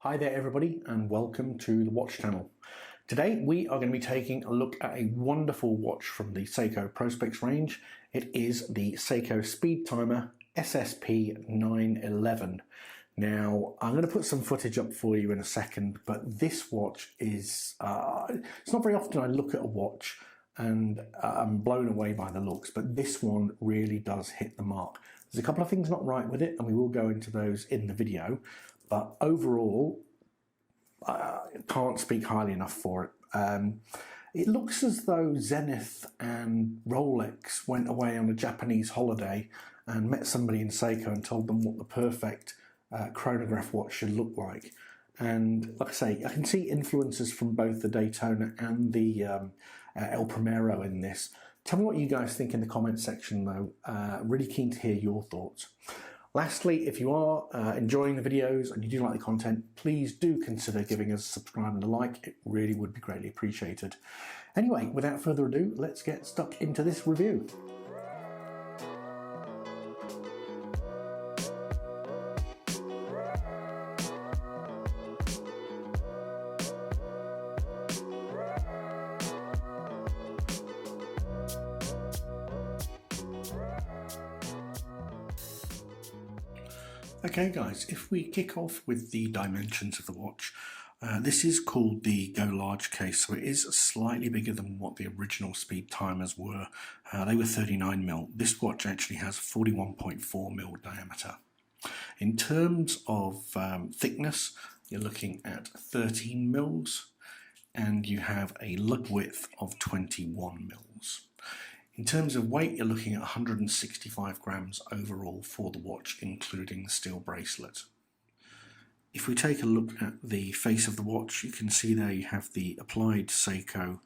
Hi there everybody and welcome to the Watch channel. Today we are going to be taking a look at a wonderful watch from the Seiko Prospex range. It is the Seiko Speedtimer SSC911. Now I'm going to put some footage up for you in a second, but this watch is, it's not very often I look at a watch and I'm blown away by the looks, but this one really does hit the mark. There's a couple of things not right with it and we will go into those in the video. But overall, I can't speak highly enough for it. It looks as though Zenith and Rolex went away on a Japanese holiday and met somebody in Seiko and told them what the perfect chronograph watch should look like. And like I say, I can see influences from both the Daytona and the El Primero in this. Tell me what you guys think in the comment section though. Really keen to hear your thoughts. Lastly, if you are enjoying the videos and you do like the content, please do consider giving us a subscribe and a like. It really would be greatly appreciated. Anyway, without further ado, let's get stuck into this review. Okay guys, if we kick off with the dimensions of the watch, this is called the Go Large case, so it is slightly bigger than what the original Speedtimers were. They were 39mm. This watch actually has 41.4mm diameter. In terms of thickness, you're looking at 13mm and you have a lug width of 21mm. In terms of weight, you're looking at 165 grams overall for the watch, including the steel bracelet. If we take a look at the face of the watch, you can see there you have the applied Seiko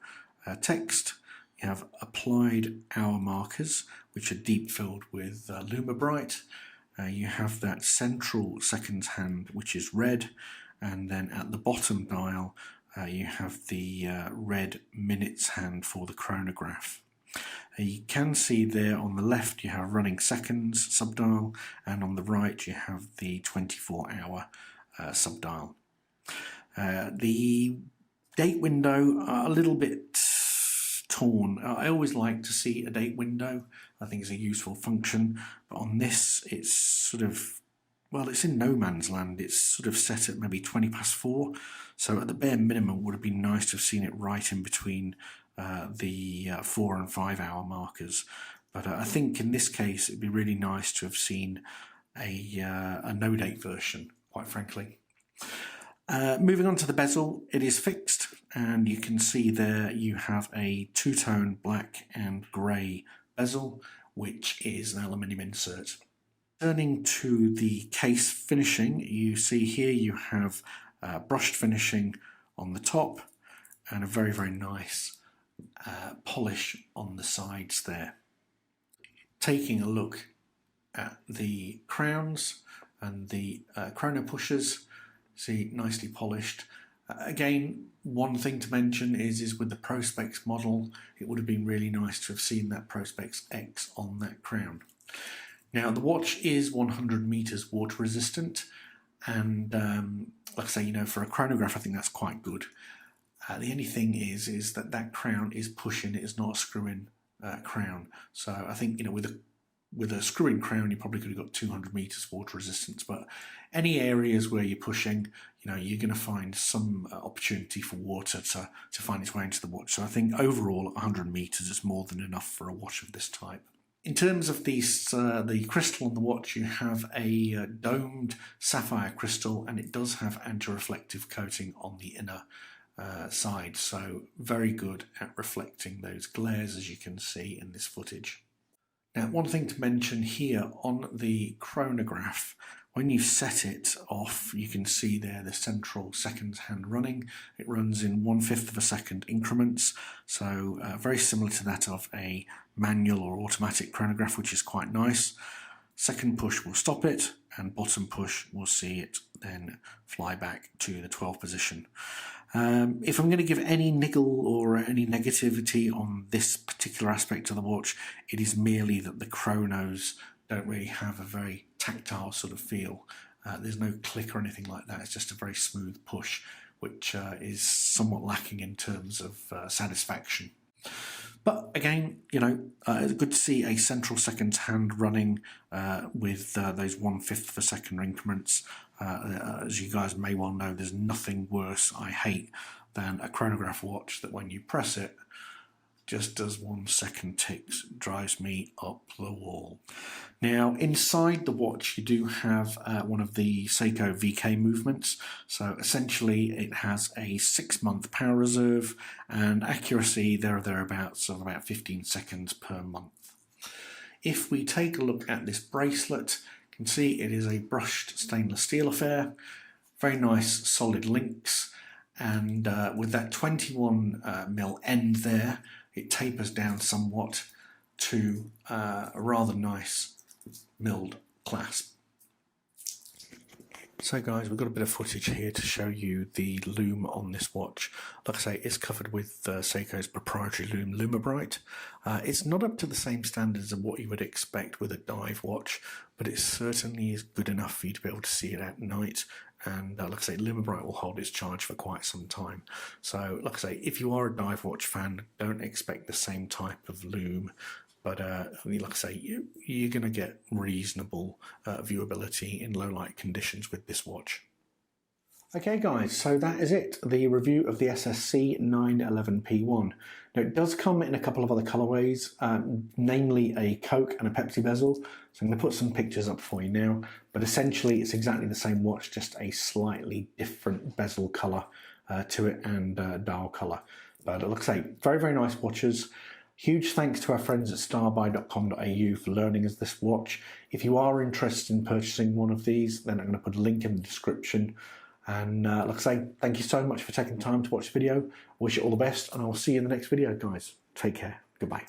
text. You have applied hour markers, which are deep filled with lume bright. You have that central seconds hand, which is red, and then at the bottom dial, you have the red minutes hand for the chronograph. You can see there on the left you have running seconds subdial, and on the right you have the 24-hour subdial. The date window a little bit torn. I always like to see a date window. I think it's a useful function, but on this it's sort of, well, it's in no man's land. It's sort of set at maybe 4:20, so at the bare minimum it would have been nice to have seen it right in between the 4 and 5 hour markers, but I think in this case it'd be really nice to have seen a no date version, quite frankly. Moving on to the bezel, it is fixed and you can see there you have a two-tone black and grey bezel, which is an aluminium insert. Turning to the case finishing, you see here you have brushed finishing on the top and a very, very nice polish on the sides there. Taking a look at the crowns and the chrono pushers, see, nicely polished. Again, one thing to mention is with the Prospex model, it would have been really nice to have seen that Prospex X on that crown. Now the watch is 100 meters water resistant, and like I say, you know, for a chronograph I think that's quite good. The only thing is that that crown is pushing, it is not a screw-in crown. So I think, you know, with a screw-in crown you probably could have got 200 meters water resistance, but any areas where you're pushing, you know, you're going to find some opportunity for water to find its way into the watch. So I think overall 100 meters is more than enough for a watch of this type. In terms of these, the crystal on the watch, you have a domed sapphire crystal, and it does have anti-reflective coating on the inner side, so very good at reflecting those glares, as you can see in this footage. Now, one thing to mention here on the chronograph, when you set it off, you can see there the central seconds hand running. It runs in 1/5 of a second increments, so very similar to that of a manual or automatic chronograph, which is quite nice. Second push will stop it, and bottom push will see it then fly back to the 12 position. If I'm going to give any niggle or any negativity on this particular aspect of the watch, it is merely that the chronos don't really have a very tactile sort of feel. There's no click or anything like that. It's just a very smooth push, which is somewhat lacking in terms of satisfaction. But again, you know, it's good to see a central seconds hand running with those 1/5 of a second increments. As you guys may well know, there's nothing worse, I hate, than a chronograph watch that when you press it, just does 1 second ticks. It drives me up the wall. Now, inside the watch, you do have one of the Seiko VK movements. So essentially, it has a 6-month power reserve and accuracy there or thereabouts of about 15 seconds per month. If we take a look at this bracelet, you can see it is a brushed stainless steel affair. Very nice solid links, and with that 21mm end there, it tapers down somewhat to a rather nice milled clasp. So guys, we've got a bit of footage here to show you the lume on this watch. Like I say, it's covered with Seiko's proprietary lume, Lume. It's not up to the same standards of what you would expect with a dive watch, but it certainly is good enough for you to be able to see it at night. And like I say, Lume will hold its charge for quite some time. So like I say, if you are a dive watch fan, don't expect the same type of lume. But like I say, you're going to get reasonable viewability in low light conditions with this watch. Okay guys, so that is it, the review of the SSC911P1. Now it does come in a couple of other colourways, namely a Coke and a Pepsi bezel, so I'm going to put some pictures up for you now, but essentially it's exactly the same watch, just a slightly different bezel colour to it and dial colour. But like I say, very, very nice watches. Huge thanks to our friends at starbuy.com.au for loaning us this watch. If you are interested in purchasing one of these, then I'm going to put a link in the description. And like I say, thank you so much for taking time to watch the video. I wish you all the best, and I'll see you in the next video, guys. Take care. Goodbye.